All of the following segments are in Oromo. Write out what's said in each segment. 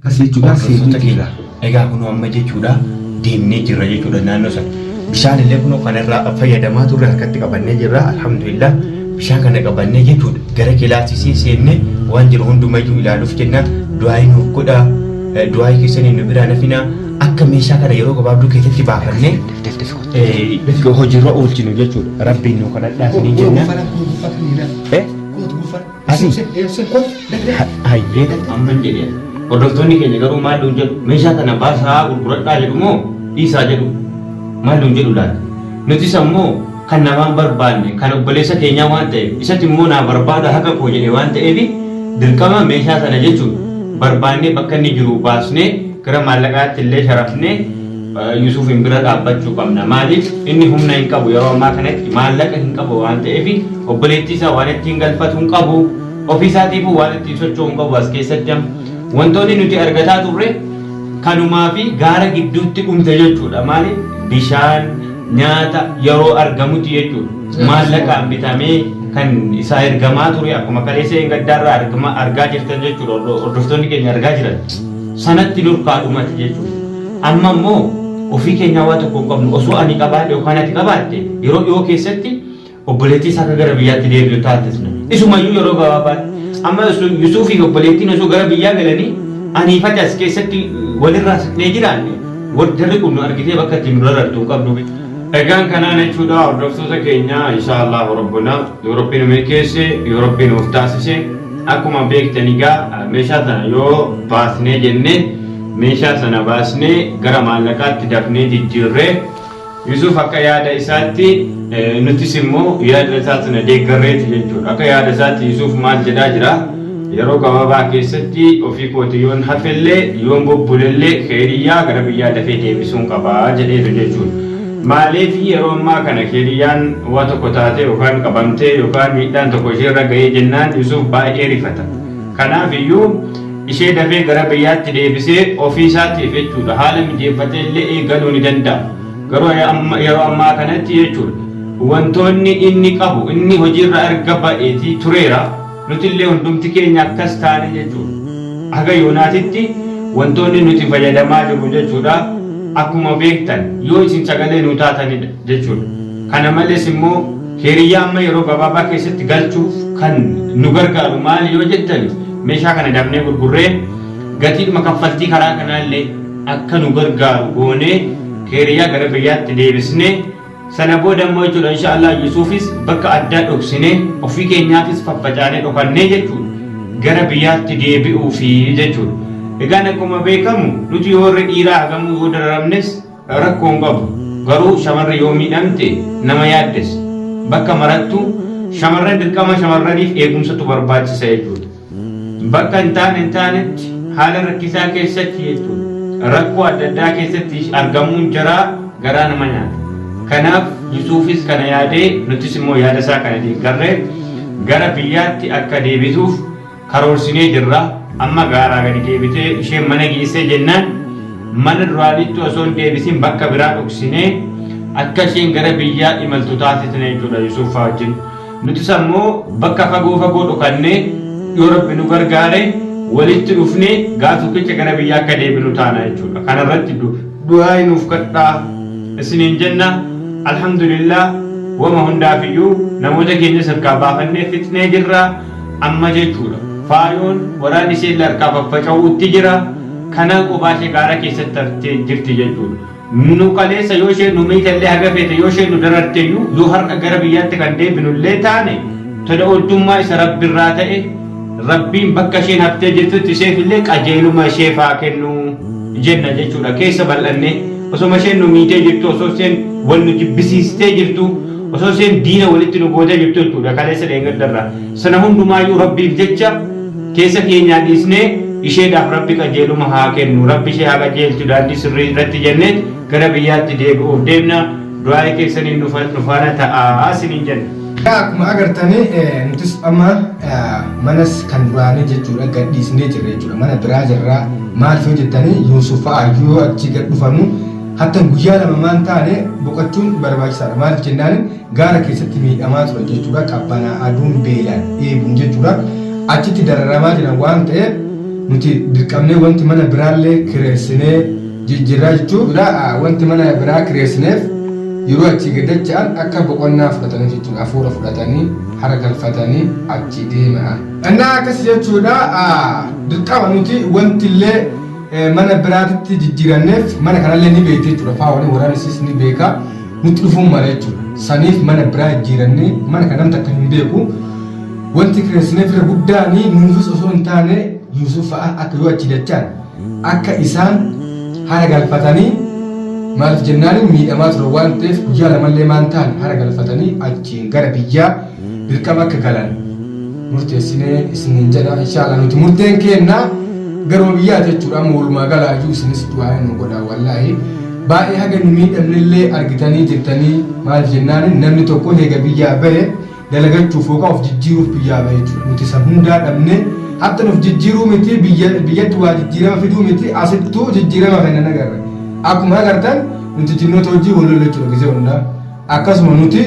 Kasih juga sih Kila. Egaa kun amma jechuudha deemnee jirra jechuudha naannoo sana. Bishaan illee kun kan irraa fayyadamaa turre harkatti qabannee jirra. Alhamdulillah bishaan kana qabannee jechuudha. Gara kilaasisii seennee waan jiru hundumayyuu ilaaluuf jenna. Du'aayi nuuf godha. Du'aayi keessanii nu biraa nafina. Akka meeshaa kana yeroo gabaabduu keessatti baafannee hojiirra oolchinu jechuudha. Rabbiin nu kadhadhaa isiniin jenna. Hayyee amman jedhee. Hordoftoonni keenya garuu maal nuun jedhu meeshaa kana baasaa gurguradhaa jedhu moo dhiisaa jedhu maal nuun jedhu laata? Nutis ammoo kan namaan barbaanne kan obboleessa keenyaa waan ta'eef isatti immoo naa barbaada haqa koo jedhe waan ta'eef dirqama meeshaa sana jechuun barbaannee bakka inni jiru baasnee gara maallaqaatti illee sharafnee Yusuufin bira dhaabbachuu qabna. Maaliif inni humna hin qabu yeroo ammaa kanatti maallaqa hin qabu waan ta'eef obboleettii isaa waan ittiin galfatu hin qabu ofii isaatiifuu waan ittiin socho'u hin qabu as keessatti wantoonni nuti argataa turre kanumaa fi gaara gidduutti dhumte jechuudha. Maaliif bishaan nyaata yeroo argamutti jechuudha. Maallaqaan bitamee kan isaa ergamaa ture akkuma kaleessa hin gaddaarraa argaa jirtan jechuudha. Hordoftoonni keenya argaa jiran sanatti nurkaa dhumate jechuudha. Amma immoo ofii keenya waa tokko hin qabnu osoo ani qabaadhe yookaan ati qabaatte yeroo dhiyoo keessatti obboleettii isaa akka gara biyyaatti deebi'u taasisna. Isumayyuu yeroo gabaabaatti amma Yusuufii obboleettiin osoo gara biyyaa galanii ani facaas keessatti walirraa siqnee jiraanne warri kun argitee bakka ittiin nu rarratu hin qabnu. Egaan kanaan jechuudha hordoftoota keenya inshaallah rabbuna yoo rabbiin milkeesse yoo rabbiin nuuf taasise akkuma beektan egaa meeshaa sana yoo baasnee jennee meeshaa sana baasnee gara maallaqaatti dafnee jijjiirree Yusuf akka yaada isaatti nutis immoo yaada isaa sana deeggarreeti jechuudha. Akka yaada isaatti Yusuf maal jedhaa jira yeroo gabaabaa keessatti ofii kooti yoon hafellee yoon bobbulellee keeriyyaa gara biyyaa dafee deebisuun qabaa jedheetu jechuudha. Maaliif yeroo ammaa kana keeriyyaan waa tokko taate yookaan qabamtee yookaan miidhaan tokko isheerra ga'ee jennaan Yusuf baay'ee rifata. Kanaaf iyyuu ishee dafee gara biyyaatti deebisee ofii isaatiif jechuudha haala mijeeffatee illee eegaluu ni danda'a. Garuu yeroo ammaa kanatti jechuudha wantoonni inni qabu inni hojiirra arga ba'eetii tureera nuti illee hundumti keenya akkas taane jechuudha. Haga yoonaatitti wantoonni nuti fayyadamaa jirru jechuudha akkuma beektan yoo isin sagalee nu taatanidha jechuudha. Kana malees immoo keeriyyaa amma yeroo gabaabaa keessatti galchuuf kan nu gargaaru maali yoo jettani meeshaa kana dafnee gurgurree gatiidhuma kaffaltii karaa kanaallee akka nu gargaaru goonee keeriyyaa gara biyyaatti deebisnee sana booda immoo jechuudha inshaallah Yusuufis bakka addaa dhoksinee ofii keenyaafis faffacaanee dhokannee jechuudha gara biyyaatti deebi'uufi jechuudha. Egaan akkuma beekamu nuti yoo warri dhiiraa hagamu yoo dararamnes rakkoo hin qabu. Garuu shamarri yoo miidhamte nama yaaddes bakka marattu shamarran dirqama shamarraniif eegumsatu barbaachisa jechuudha. Bakka hin taanetti haala rakkisaa keessatti jechuudha. Rakkoo adda addaa keessatti argamuun jaraa garaa nama nyaata. Kanaaf Yusuufis kana yaadee nutis immoo yaada isaa kana deeggarree gara biyyaatti akka deebituuf karoorsinee jirra. Amma gaaraa gadi deebitee isheen mana geessee jennaan mana duraanitti osoo hin deebisin bakka biraa dhoksinee akka isheen gara biyyaa imaltu taasisne jechuudha Yusuuf wajjin. Nutis ammoo bakka fagoo dhokannee yoo rabbi nu gargaare walitti dhufnee gaafficha gara biyyaa akka deebinu taana jechuudha. Kana irratti du'aa nuuf kadhaa isiniin jenna. Alhamdulillah wama hundaafiyyuu namoota keenya sirkaa baafannee fixnee jirra amma jechuudha. Faayoon waraan isheen harkaa faffaca'uutti jira. Kana qophaa ishee gaara keessatti artee jirti jechuudha. Nu kaleessa yoo isheen nu miidhallee haga feete yoo isheen nu dararteeyyuu yoo har'a gara biyyaatti kan deebinullee taane tola ooltummaa isa rabbirraa ta'e rabbiin bakka isheen haftee jirtutti isheef illee qajeeluma isheef haa kennu jenna jechuudha. Keessa bal'annee osoma isheen nu miitee jirtu osoo isheen wal nu jibbisiistee jirtu osoo isheen diina walitti nu gootee jirtu jechuudha. Kaleessa dheengaddarraa sana hundumaayyuu rabbiif jecha keessa keenyaa dhiisnee isheedhaaf rabbi qajeeluma haa kennu rabbi ishee haa qajeelchu daandii sirrii irratti jennee gara biyyaatti deebi'uuf deemna. Du'aa keessaniin nu faana ta'aa isiniin jenna. Akkuma agartanii nutis amma manas kan duraanii jechuudha gadhiisnee jirra jechuudha. Mana biraa jirraa maaliif yoo jettanii Yuusuf ayyuu achi gad dhufanu hatta guyyaa lama maan taane boqochuun barbaachisaadha. Maaliif jennaan gaara keessatti miidhamaa ture jechuudha. Qabbanaa aduun beelaan eeguun jechuudha. Achitti dararamaa jiran waan ta'eef nuti dirqamnee wanti mana biraallee kireessinee jijjiirraa jechuudha. Wanti mana biraa kireessineef yeroo achi gaddachaan akka boqonnaa fudhatanii jechuudha. Hafuura fudhatanii hara galfatanii achi deemaa. Innaa akkas jechuudha. Dirqama nuti wanti illee mana biraatitti jijjiiranneef mana kanallee ni beekte jechuudha. Faawwanii waraanis ni beeka. Nuti dhufuun mala jechuudha. Saniif mana biraa jijjiirannee mana kan namni akka hin beeku wanti kireessineef irra guddaanii nuufis osoo hin taane Yuusuf fa'a akka yoo achi dachaan akka isaan hara galfatanii maaliif jennaan miidhamaa ture waan ta'eef guyyaa lamallee maan ta'an hara galfatanii achiin gara biyyaa dirqama akka galan murteessinee isiniin jedha. Inshaallah nuti murteen keenna garuma biyyaati jechuudha. Amma walumaa galaajuu isinis du'aa nu godha wallaahi. Baay'ee haga nu miidhamnillee argitanii jirtanii maaliif jennaan namni tokko eega biyyaa bahe dalagachuuf yookaan of jijjiiruuf biyyaa bahe jechuudha. Nuti isa hundaa dhabnee hatta nuuf jijjiiruu miti biyyatti waa jijjiirama fiduu miti asittuu jijjiirama kennan agarra. Akkuma agartan nuti jinnoota hojii walolla jechuudha gisee hundaa. Akkasuma nuti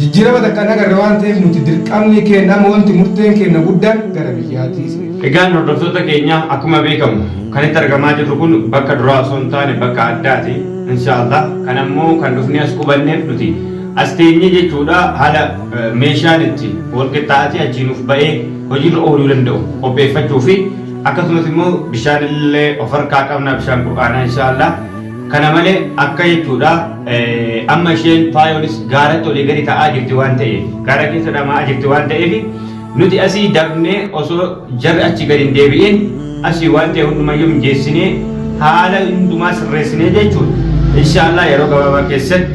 jijjiirama takka agarra waan ta'eef nuti dirqamni keenya amma wanti murteen keenya guddaan gara biyyaati. Egaan hordoftoota keenya akkuma beekamu kan itti argamaa jirru kun bakka duraa osoo hin taane bakka addaati. Inshaallah kan ammoo kan dhufnee as qubanneef nuti as teenye jechuudha haala meeshaan itti wal qixxaatee achiin uf ba'ee hojiirra ooluu danda'u qopheeffachuu fi akkasumas immoo bishaan illee of harkaa qabna bishaan qur'aanaa inshaallah. Kana malee akka jechuudha amma isheen faayoonis gaaratti olii gadi ta'aa jirti waan ta'eef gaara keessa dhamaa jirti waan ta'eef nuti asii dabnee osoo jarri achi gadi hin deebi'in asii waan ta'e hundumayyuu mijeessinee haala hundumaa sirreessinee jechuudha. Inshaallah yeroo gabaabaa keessatti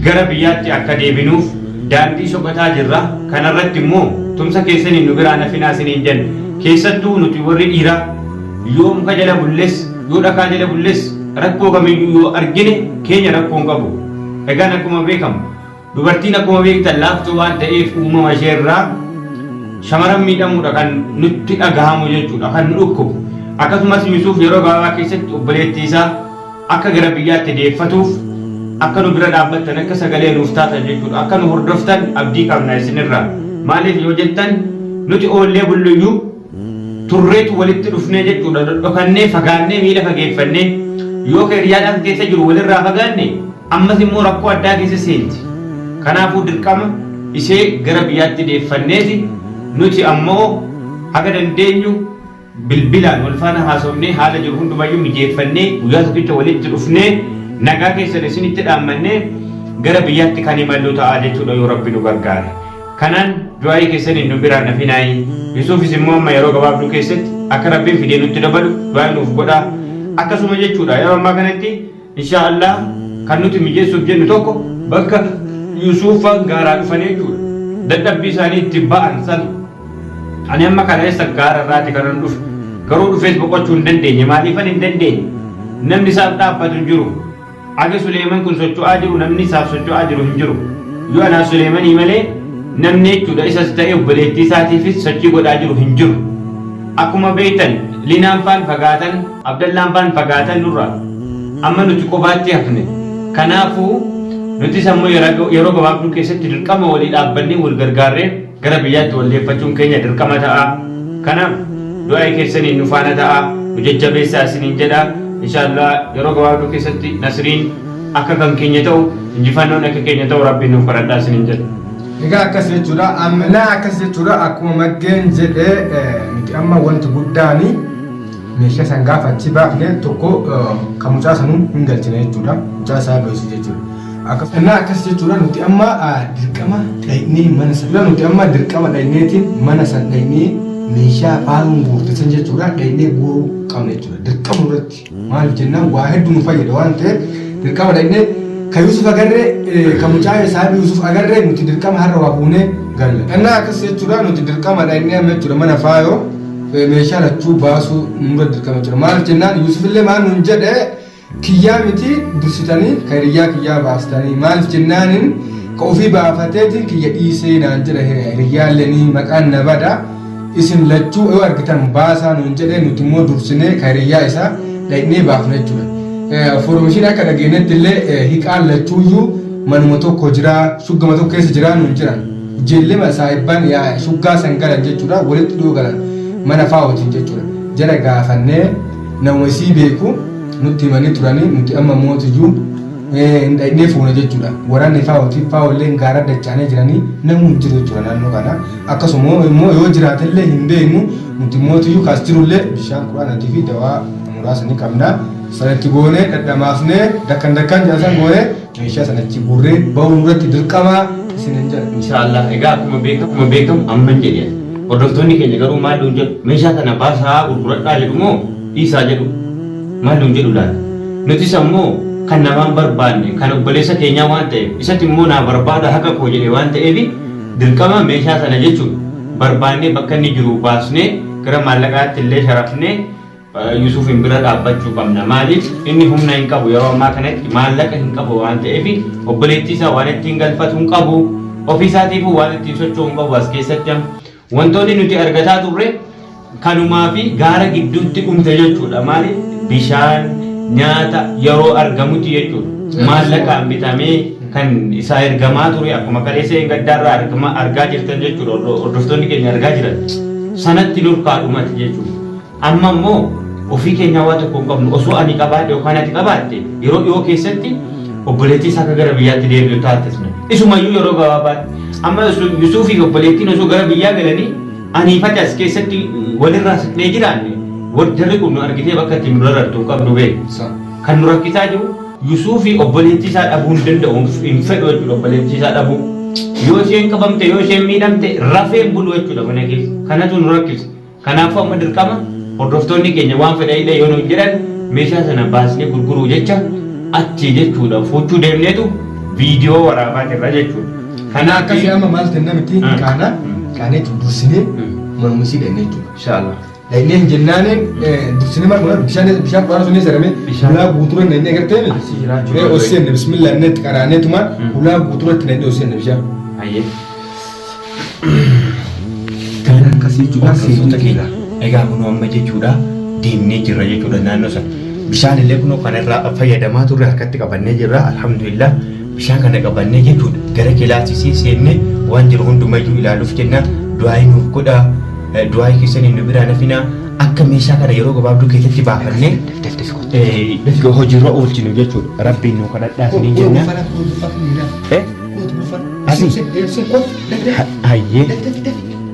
gara biyyaatti akka deebinuuf daandii soqataa jirra. Kanarratti immoo tumsa keessaniin nu biraan hafinaa isiniin jenna. Keessattuu nuti warri dhiiraa yoo muka jala bulles yoo dhakaa jala bulles rakkoo kamiyyuu yoo argine keenya rakkoo hin qabu. Egaan akkuma beekamu dubartiin akkuma beektan laaftuu waan ta'eef uumama isheerraa shamaran miidhamuudha kan nutti dhagahamu jechuudha kan nu dhukkubu. Akkasumas Yuusuf yeroo gabaabaa keessatti obboleettii isaa akka gara biyyaatti deeffatuuf akka nu bira dhaabbattan akka sagalee nuuf taatan jechuudha. Akka nu hordoftan abdii qabna isinirraa. Maaliif yoo jettan nuti oollee bulluyyuu turreetu walitti dhufnee jechuudha. Dhokannee fagaannee miila fageeffannee yoo hiriyaadhaan keessa jiru walirraa fagaanne ammas immoo rakkoo addaa keessa seenti. Kanaafuu dirqama ishee gara biyyaatti deeffanneeti nuti ammoo haga dandeenyu bilbilaan wal faana haasofnee haala jiru hundumayyuu mijeeffannee guyyaa tokkicha walitti dhufnee nagaa keessan isinitti dhaammannee gara biyyaatti kan imallu ta'a jechuudha yoo rabbi nu gargaare. Kanaan du'aa'ii keessaniin nu biraan hafinaayi. Yuusufis immoo amma yeroo gabaabduu keessatti akka rabbiin fidee nutti dabalu du'aa'ii nuuf godhaa. Akkasuma jechuudha yeroo ammaa kanatti inshaallah kan nuti mijeessuuf jennu tokko bakka Yuusufaan gaaraa dhufanii jechuudha. Dadhabbii isaanii itti ba'an sana. Ani amma kana eessa gaara irraati kanan dhufe garuu dhufees boqochuu hin dandeenye maaliifan hin dandeenye namni isaaf dhaabbatu hin jiru. Age Suleeman kun socho'aa jiru namni isaaf socho'aa jiru hin jiru. Yoo anaa Suleemanii malee namni jechuudha isas ta'e obboleettii isaatiifis sochii godhaa jiru hin jiru. Akkuma beektan Linaan faan fagaatan Abdallaan faan fagaatan nurraa amma nuti qofaatti hafne. Kanaafuu nuti sammuu yeroo gabaabduu keessatti dirqama walii dhaabbannee wal gargaarree gara biyyaatti wal deeffachuun keenya dirqama ta'a. Kanaaf du'aa'ii keessaniin nu faana ta'a. Nu jajjabeessaa isiniin jedha. Inshaallah yeroo gabaabduu keessatti nasriin akka kan keenya ta'u injifannoon akka keenya ta'u rabbiin nuuf kadhadhaa isiniin jedha. Egaa akkas jechuudha. Ammalaa akkas jechuudha. Akkuma maggeen jedhee nuti amma wanti guddaani meeshaa san gaafa achi baafne tokko kan mucaa sanuu hin galchine jechuudha. Mucaa isaa beeksisa jechuudha. Akkas jechuudha nuti amma dirqama dhaynee mana sana nuti amma dirqama dhayneetiin mana san dhaynee meeshaa faaluun guurtisan jechuudha. Dhaynee guuruu qabna jechuudha. Dirqama irratti maaliif jennaan waa hedduu nu fayyada waan ta'eef dirqama dhaynee kan Yuusuf agarree kan mucaa isaa Yuusuf agarree nuti dirqama har'a waa fuunee galla. Innaa akkas jechuudha nuti dirqama dhaynee amma jechuudha mana faayoo meeshaa lachuu baasuu nurra dirqama jechuudha. Maaliif jennaan Yuusuf illee maal nuun jedhee kiyyaa miti dursitanii kan hiriyyaa kiyyaa baastanii maaliif jennaanin ka ofii baafateetiin kiyya dhiisee naan jedha hiriyyaallee maqaan na bada isin lachuu yoo argitan baasaa nuun jedhee nuti immoo dursinee kan hiriyyaa isaa dhaynee baafna jechuudha. Foroomishiin akka dhageenyetti illee hiqaan lachuuyyuu manuma tokko jira shuggama tokko keessa jira nuun jiran ijeellee saahibbaan shuggaa san galan jechuudha walitti dhiyoo galan mana faawwatiin jechuudha. jara gaafannee nama isii beeku nutti himanii turanii nuti amma mootiyyuu hindhaidhee fuuna jechuudha. Waraanni faawollee gaara dachaanee jiranii namni hin jiru jechuudha naannoo kana. Akkasuma immoo yoo jiraatallee hin beeknu nuti mootiyyuu kaas jirullee bishaan quraanatii fi dawaa muraasa ni qabna. Sanatti goonee dhadhamaafnee dakkan jaasan goonee meeshaa sanatti gurree bahuun irratti dirqamaa isin hin jedhu. Inshaallah egaa akkuma beekamu amma hin jedhe. Hordoftoonni keenya garuu maal nuun jedhu meeshaa kana baasaa gurguradhaa jedhu moo dhiisaa jedhu maal nuun jedhu laata. Nutis ammoo kan namaan barbaanne kan obboleessa keenyaa waan ta'eef isatti immoo naa barbaada haqa koo jedhe waan ta'eef dirqama meeshaa sana jechuun barbaannee bakka inni jiru baasnee gara maallaqaatti illee sharafnee Yusuufin bira dhaabbachuu qabna. Maaliif inni humna hin qabu yeroo ammaa kanatti maallaqa hin qabu waan ta'eef obboleettii isaa waan ittiin galfatu hin qabu ofii isaatiif waan ittiin socho'u hin qabu as keessatti wantoonni nuti argataa turre kanumaa fi gaara gidduutti dhumte jechuudha. Maaliif bishaan nyaata yeroo argamutti jechuudha. Maallaqaan bitamee kan isaa ergamaa ture akkuma kaleessa hin gaddaarraa argaa jirtan jechuudha. Hordoftoonni keenya argaa jiran sanatti nurkaa dhumate jechuudha. Amma immoo ofii keenya waan tokko hin qabnu osoo ani qabaadhe yookaan ati qabaatte yeroo dhiyoo keessatti obboleettii isaa akka gara biyyaatti deebi'u taasisna. Isumayyuu yeroo gabaabaatti amma Yusuufii fi obboleettiin osoo gara biyyaa galanii ani fata as keessatti walirraa siqnee jiraanne jarri kun nu argitee bakka ittiin nu rarratu qabnu beeku. Kan nu rakkisaa jiru Yusuufii obboleettii isaa dhabuu hin danda'u hin fedhu jechuudha obboleettii isaa dhabuu. Yoo isheen qabamte yoo isheen miidhamte rafeen bulu jechuudha mana keessa. Kanatu nu rakkisa. Kanaafuu amma dirqama hordoftoonni keenya waan fedhaniidha yoo nuyi jedhan meeshaa sana baasnee gurguruu jecha achi jechuudha fuuchuu deemneetu viidiyoo waraabaa jirra jechuudha. Kana akkasii amma maal ta'e miti kaanee dursinee mormusii dhaqnee jechuudha. Inshaallah. Dhaqnee hin jennaaniin dursinee maal godhan bishaan quraana sunii saramee ulaa guutuura dhaqnee agartee oseen bismillah inni qaraaneetuma ulaa guutuuratti dhaqnee oseen bishaan. Ayyee. Kan akkasii jechuudha seensota keenya. Egaa kunoo amma jechuudha deemnee jirra jechuudha naannoo sana. Bishaan illee kunoo kanarraa fayyadamaa turre harkatti qabannee jirra alhamdulillah. Bishaan kana qabannee jechuudha gara kilaasisii seennee waan jiru hundumayyuu ilaaluuf jenna du'aayi nuuf godha du'aayi keessanii nu biraa nafina akka meeshaa kana yeroo gabaabduu keessatti baafannee hojiirra oolchinu jechuudha rabbiin nu kadhadhaa isiniin jenna. Hayyee.